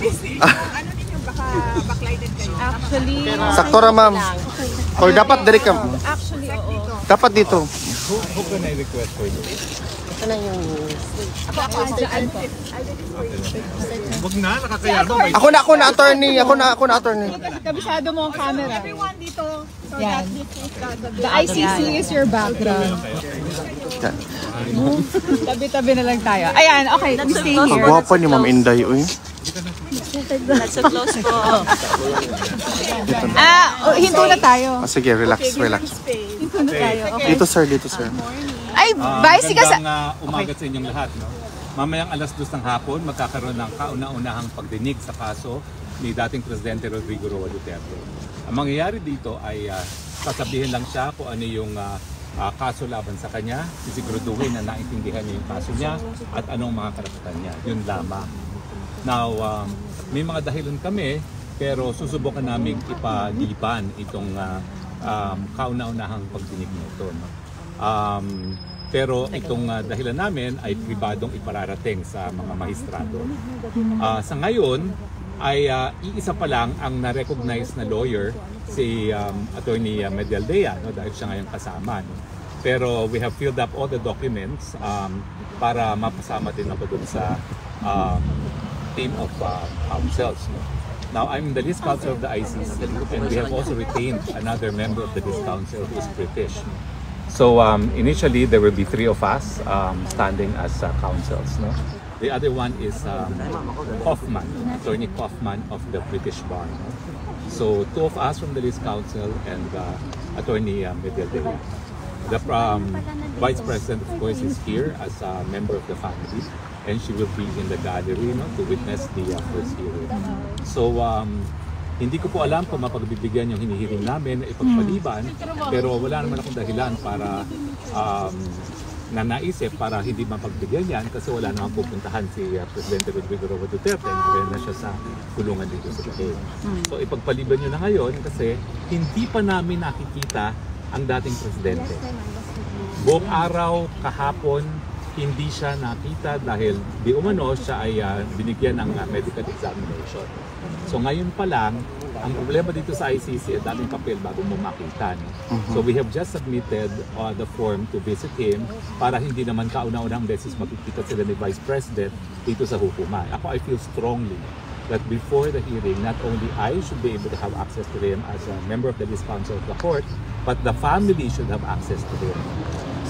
Ano ninyo, baka backlighted kayo? Actually, Sakto ra, ma'am. Or dapat direct ka. actually, oo. Dapat dito. Who can I request for you? Ito na yung Wag na, nakakayano. Ako na attorney. Ako na attorney. Kabisado mo ang camera. Everyone dito, so Yan. that this is The ICC is your background. Yan. Tabi-tabi na lang tayo. Ayan, okay, we stay Ang here. gwapa ni Ma'am Inday, uy. not so close po. Hinto na tayo. Sige, relax. Hinto na tayo. Okay. Dito, sir. Ay, bye, sige sa... Magandang umaga sa inyong lahat. No? Mamayang alas 2 ng hapon, magkakaroon ng kauna-unahang pagdinig sa kaso ni dating Presidente Rodrigo Roa Duterte. Ang mangyayari dito ay sasabihin lang siya kung ano yung kaso laban sa kanya, sisiguraduhin na naintindihan niya yung kaso niya at anong mga karapatan niya. Yun lamang. Now, may mga dahilan kami, pero susubukan namin ipaliban itong kauna-unahang pagdinig nito. No? Pero itong dahilan namin ay pribadong ipararating sa mga mahistrado. Sa ngayon, ay iisa pa lang ang na-recognize na lawyer, si Attorney Medialdea, no? Dahil siya ngayon kasama. No? Pero we have filled up all the documents para mapasama din ako dun sa team of counsels. No? Now, I'm the list counsel of the ICC, and we have also retained another member of the list counsel who is British. So initially, there will be 3 of us standing as counsels. No? The other one is Kaufman, Attorney Kaufman of the British Bar. No? So 2 of us from the list counsel and Attorney Medialdea. The Vice President, of course, is here as a member of the family, and she will be in the gallery, no, to witness the first hearing. So hindi ko po alam kung mapagbibigyan yung hinihiling namin na ipagpaliban, pero wala naman akong dahilan para na naisip para hindi mapagbigyan yan kasi wala namang pupuntahan si Presidente Rodrigo Roa Duterte na siya sa kulungan dito sa Bahrain. So ipagpaliban nyo na ngayon kasi hindi pa namin nakikita ang dating Presidente. Buong araw, kahapon, hindi siya nakita dahil di umano siya ay binigyan ng medical examination. So ngayon pa lang, ang problema dito sa ICC, ang daming papel bago mo makita. No? So we have just submitted the form to visit him para hindi naman kauna-unang beses makikita sila ni Vice President dito sa hukuman. Ako, I feel strongly that before the hearing, not only I should be able to have access to him as a member of the list counsel of the court, but the family should have access to him.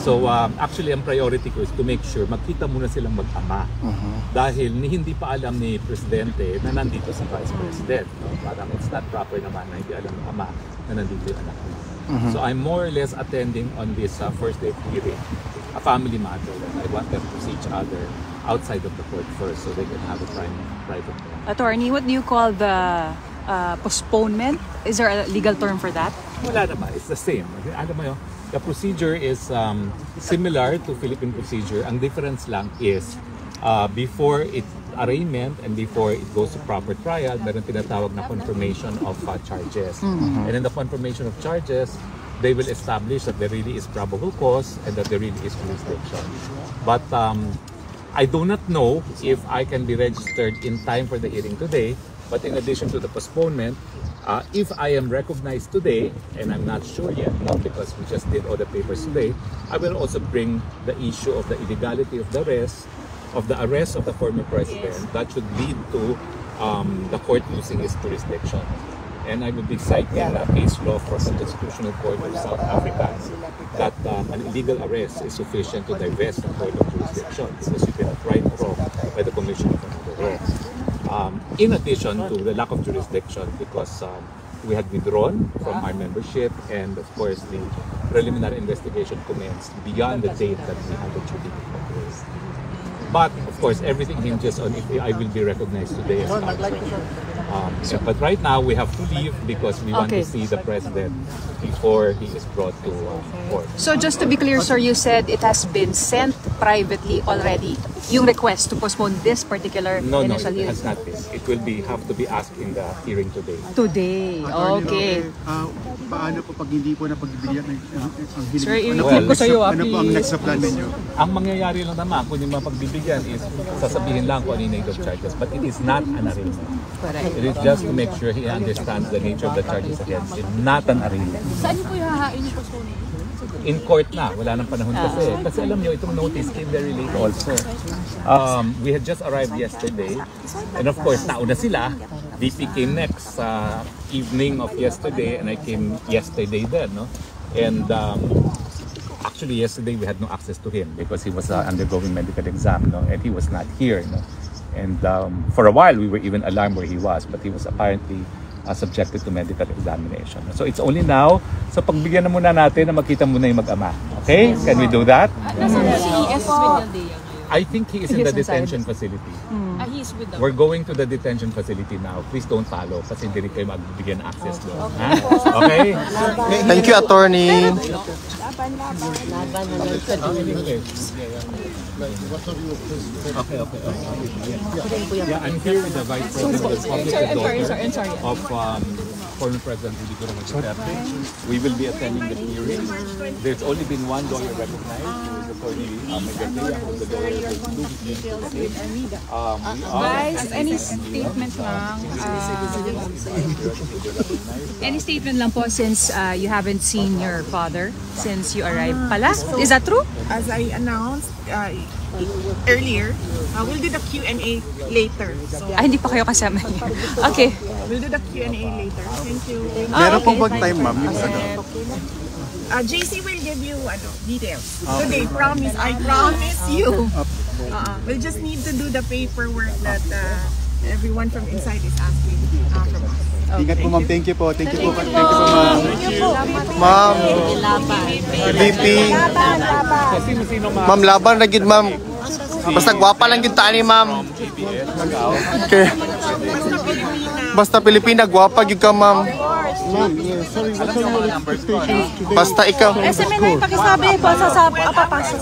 So actually, ang priority ko is to make sure magkita muna silang mag-ama. Dahil hindi pa alam ni Presidente na nandito si Vice President. No? Parang it's not proper naman na hindi alam ng ama na nandito yung anak niya. So I'm more or less attending on this first day hearing, a family matter. I want them to see each other outside of the court first so they can have a private talk. Attorney, what do you call the postponement? Is there a legal term for that? Wala naman. It's the same. Alam mo yun, the procedure is similar to Philippine procedure. Ang difference lang is before its arraignment and before it goes to proper trial, meron tinatawag na confirmation of charges. And in the confirmation of charges, they will establish that there really is probable cause and that there really is jurisdiction. But I do not know if I can be registered in time for the hearing today. But in addition to the postponement, if I am recognized today, and I'm not sure yet, not because we just did all the papers today, I will also bring the issue of the illegality of the arrest of the former president. That should lead to the court losing its jurisdiction. And I will be citing a case law from the Constitutional Court of South Africa that an illegal arrest is sufficient to divest the court of jurisdiction because you cannot right wrong by the commission of another law. In addition to the lack of jurisdiction because we had withdrawn from our membership and of course the preliminary investigation commenced beyond the date that we had the judicial. But of course everything hinges on if I will be recognized today as counsel. But right now we have to leave because we want Okay. to see the president before he is brought to court. So just to be clear, sir, you said it has been sent privately already, yung request to postpone this particular No, initial it hearing. has not been. It will have to be asked in the hearing today. Today, okay. Paano po pag hindi po napagbibigyan ang hiling? Sir, i-repeat ko sa'yo, Ano po ang next na plan ninyo? Ang mangyayari lang naman kung yung mapagbibigyan is sasabihin lang kung ano yung nature of charges, but it is not an arraignment. Correct. It is just to make sure he understands the nature of the charges against him, not an arraignment. Saan po yung hahain yung postpone? In court na, wala nang panahon kasi. Kasi alam nyo, itong notice came very late also. We had just arrived yesterday. And of course, nauna sila. DP came next sa evening of yesterday and I came yesterday then. No? And actually yesterday we had no access to him because he was undergoing medical exam, no? And he was not here. No? And for a while we were even alarmed where he was, but he was apparently subjected to medical examination. So it's only now, so pagbigyan na muna natin na makita muna yung mag-ama. Okay? Can we do that? I think he is in the detention facility. He's with them. We're going to the detention facility now. Please don't follow kasi hindi rin kayo magbigyan access doon. Ha? Okay? Thank you, attorney. Yeah, I'm here with the Vice President of the Public of former President Rodrigo Duterte. We will be attending the hearing. There's only been one lawyer recognized, who is Attorney Megatea, who is the lawyer who is Guys, any statement lang? Any statement lang po since you haven't seen your father since you arrived pala? Is that true? As I announced earlier, we'll do the Q&A later. So, Hindi pa kayo kasama. Okay. we'll do the Q&A later. Thank you. Meron pong bang time, ma'am? Yung JC will give you details. Today, promise. I promise you. We'll just need to do the paperwork that everyone from inside is asking from us. Ingat po, ma'am. Thank you po. Thank you po. Thank you po, ma'am. Ma'am, VP. Ma'am, laban na gid, ma'am. Basta gwapa lang gid tani, ma'am. Okay. Basta Pilipina, gwapa gid ka, ma'am. Basta ikaw. SMA na yung pakisabi po sa papasok.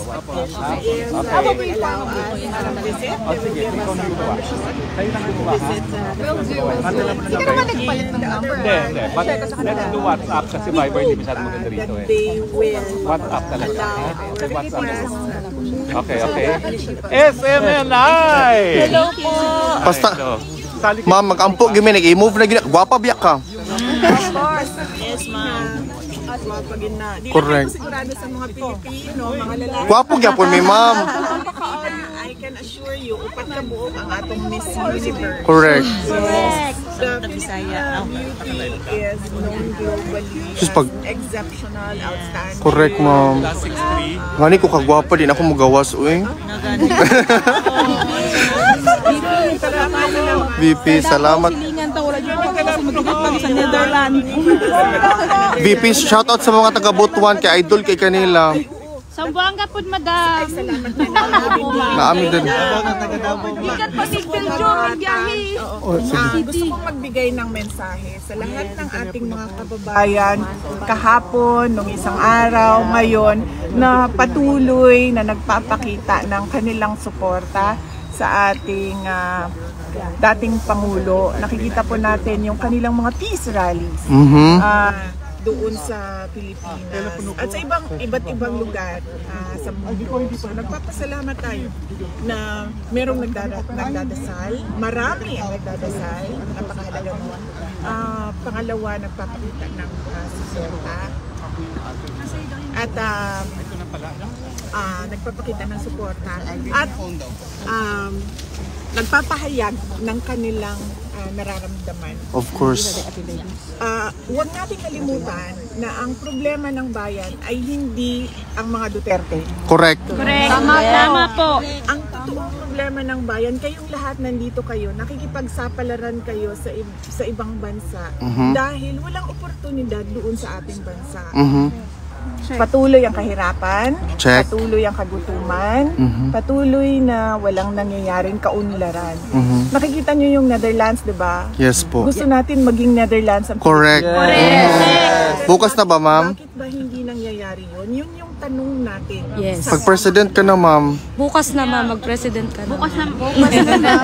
Hindi ka naman nagpalit ng number. Hindi. But let's do WhatsApp kasi Viber hindi masyado maganda rito eh. They will WhatsApp talaga. WhatsApp. us. Okay. SMNI! Hello po. Basta, ma'am, mag-ampo gimi, nag-i-move na gina. Gwapa biyak ka. Yes, ma'am. Correct. Di lang ako sigurado sa mga Pilipino, mga lalaki. Gwapo gyapon mi, ma'am. I can assure you, upat ka buok ang atong Miss Universe. Correct. The Filipina beauty is known globally Just pag- as exceptional, outstanding. Correct, ma'am. Ngani ko kagwapa din ako magawas, uy. VP, salamat. VP, shoutout sa mga taga Butuan kay idol kay kanila. Sambuanga po, madam. Naamin din. Ikat pa si Piljo, magbiyahe. Gusto kong magbigay ng mensahe sa lahat ng ating mga kababayan kahapon, nung isang araw, ngayon, na patuloy na nagpapakita ng kanilang suporta sa ating dating Pangulo. Nakikita po natin yung kanilang mga peace rallies doon sa Pilipinas at sa iba't ibang lugar sa mundo. So nagpapasalamat tayo na merong nagdadasal, marami ang nagdadasal, napakahalaga mo. Pangalawa, nagpapakita ng suporta at nagpapakita ng suporta at nagpapahayag ng kanilang nararamdaman. Of course. Huwag natin kalimutan na ang problema ng bayan ay hindi ang mga Duterte. Correct. Tama po. Ang totoong problema ng bayan, kayong lahat nandito kayo, nakikipagsapalaran kayo sa ibang bansa dahil walang oportunidad doon sa ating bansa. Patuloy ang kahirapan, Check. patuloy ang kagutuman, patuloy na walang nangyayaring kaunlaran. Nakikita nyo yung Netherlands, di ba? Yes po. Gusto natin maging Netherlands ang Correct. Bukas na ba, ma'am? Bakit ba hindi nangyayari yun? Yun yung tanong natin. Yes. Pag president ka na, ma'am. Bukas na mag-president ka na. Bukas na.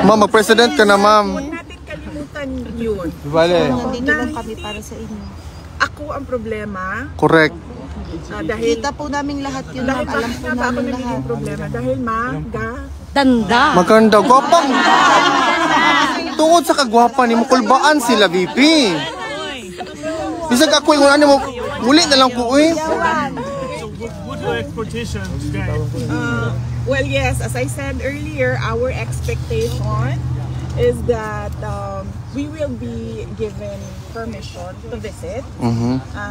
Ma'am, mag-president ka na, ma'am. Huwag natin kalimutan yun. Vale. Nandito lang kami para sa inyo. Ako ang problema. Correct. Dahil Kita po namin lahat yun, dahil ma'am. Alam bakit po nga ba ako namin lahat. nagiging problema? Dahil Tanda. Maganda. Gwapang. Tungod sa kagwapa ni mo, kulbaan sila, VP. Bisag ako yung ano mo, muli na lang po, eh. well, yes, as I said earlier, our expectation is that we will be given permission to visit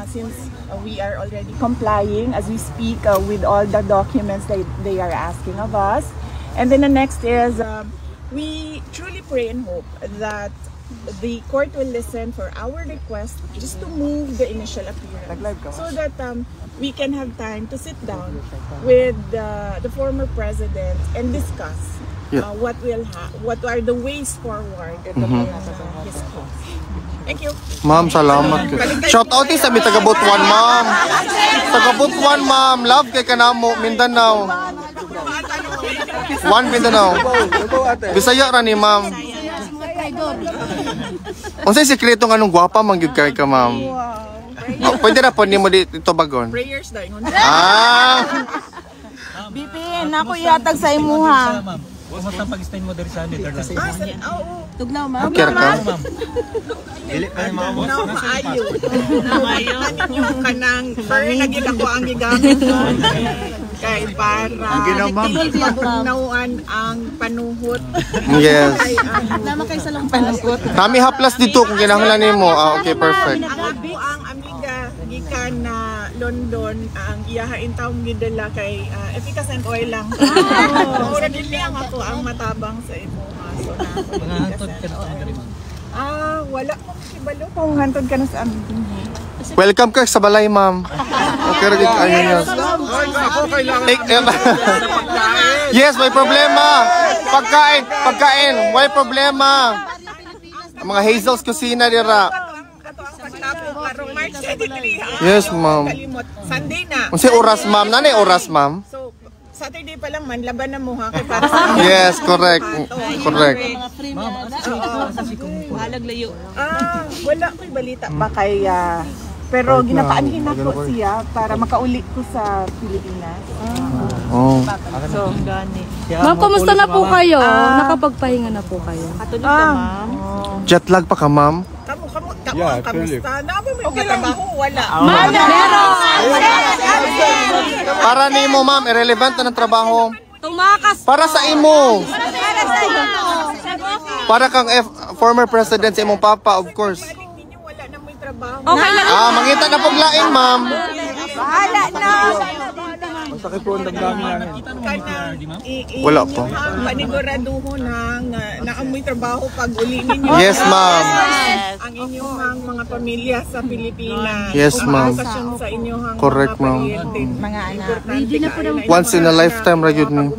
since we are already complying as we speak with all the documents that they are asking of us. And then the next is we truly pray and hope that the court will listen for our request just to move the initial appearance so that we can have time to sit down with the former president and discuss what are the ways forward in his cause. Thank you. Ma'am, salamat. Shout out sa mi taga Butuan, ma'am. Taga Butuan, ma'am. Love kay kanamo, Mindanao. One Mindanao. Bisaya ra ni ma'am. Unsay sekreto nga nung gwapa man gyud kay ka, ma'am? Oh, pwede ra po nimo dito bagon. Prayers daw yun. Bipin, ako ihatag sa imuha. Huwag sa pag-stay mo dari sa Netherlands. Tugnaw, ma'am. Okay ra ka? Dili pa yung mga mo. No, maayo. Maayo. Yung kanang, pero naging ako ang gigamit ko. Kay para pagnawan ang panuhot. Yes. Nama kayo sa lang panugot. Kami haplas dito kung kinahanglan nimo. Okay, perfect. Ako ang amiga gikan na London ang iyahain taong gidala kay efficacy and oil lang. Mura din lang ako ang matabang sa imo. So Mga hantod ka na dari mo. wala ko kibalo kung hantod ka na sa amin. Welcome ka sa balay, ma'am. Okay ra gid ayo niya. Yes, may problema. Pagkain, may problema. Ang mga Hazel's Kusina dira. Yes, ma'am. Sunday na. Unsay oras, ma'am? Nanay oras, ma'am? So, Saturday pa lang man, laban na mo ha. Kay para sa Yes, correct. Correct. Mahalag layo. wala ko'y balita pa kay pero ginapaanhin ako siya para makauli ko sa Pilipinas. Oh. So, Ma'am, kumusta na po kayo? Nakapagpahinga na po kayo? Katulog ka, ma'am. Jet lag pa ka, ma'am? kamusta? Naaba may trabaho? Wala. Para nimo, ma'am, irrelevant na ng trabaho. Tumakas Para sa imo. Para kang former president sa imong papa, of course. Ninyo wala na may trabaho. Okay lang. Mangita na paglain, ma'am. Bahala na. Sakit po ang damdamin namin. Wala po. Paniguraduho na amoy trabaho pag uli ninyo. Yes, ma'am. Ang inyong mga pamilya sa Pilipinas. Yes, ma'am. Umaasasyon sa inyong Correct, ma'am. mga anak. Once in a lifetime ra yun ni.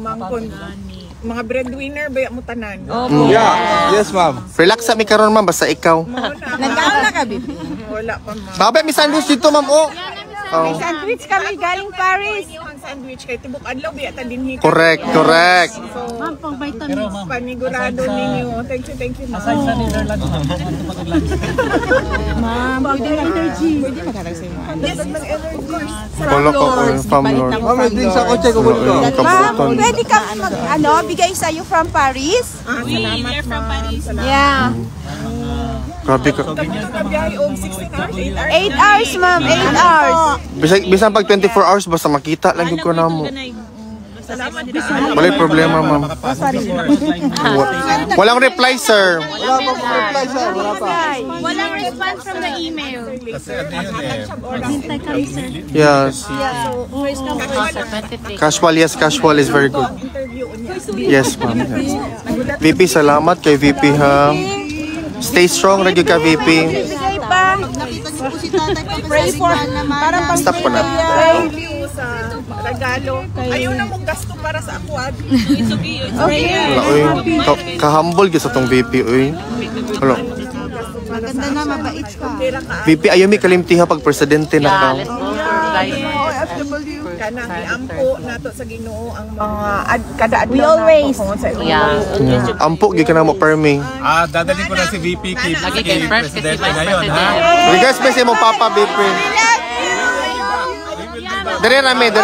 Mga breadwinner ba mo tanan? Yeah, yes ma'am. Relax sa mi karon, ma'am, basta ikaw. Nagkaon na ka, Bibi? Wala pa ma'am. Babay mi sandwich dito, ma'am. Oh. Sandwich kami galing Paris. Ang sandwich kay tibok adlaw biya ta dinhi. Correct, correct. So, panigurado ninyo. Thank you ma'am. Aside sa Netherlands, Ma'am, pwede na energy. Yes, mag-energy. Wala ka ko yung family. Ma'am, may drinks sa kotse ko po. Kabutan. Pwede ka bigay sa'yo from Paris? Salamat ma'am. Yeah. Grabe ka. Kabiyahe og 16 hours, 8 hours. 8 hours, ma'am. 8 hours. Bisan pag 24 hours, basta makita lang yung ko na mo. Walay problema, ma'am. Walang reply, sir. Wala pa po reply, sir. Wala pa. Walang response from the email. Kasi ano yun eh. Yes. Casual, yes, casual is very good. Yes, ma'am. Yes. VP, salamat kay VP, ha. Stay strong, radio ka, VP. Bigay pa. Nakita niyo po si tatay papasalikan naman. Parang Stop ko na. Thank you sa regalo. Ayaw na mong gasto para sa aquad. It's okay. Wala, uy. Kahambol gyud sa tong VP, uy. Wala. Maganda na, mabait ka. VP, ayaw mi kalimtiha pag presidente na ka. OFW kanang iampo nato sa Ginoo ang mga kada We always. Ampo gyud ka na mo permi. Dadalhin ko na si VP kay Presidente ngayon, ha? Regards pa sa imong papa, VP. Dire rami. I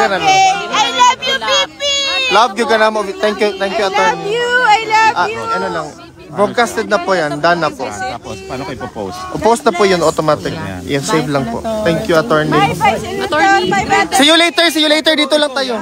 love you, Pipi! Love you ka na mo. Thank you, attorney. I love you! Ano lang. Broadcasted na po yan. Done na po. Tapos, paano kayo post? Post na po yun automatic. Yan, save lang po. Thank you, attorney. Bye, Senator. Bye, bye. See you later. Dito lang tayo.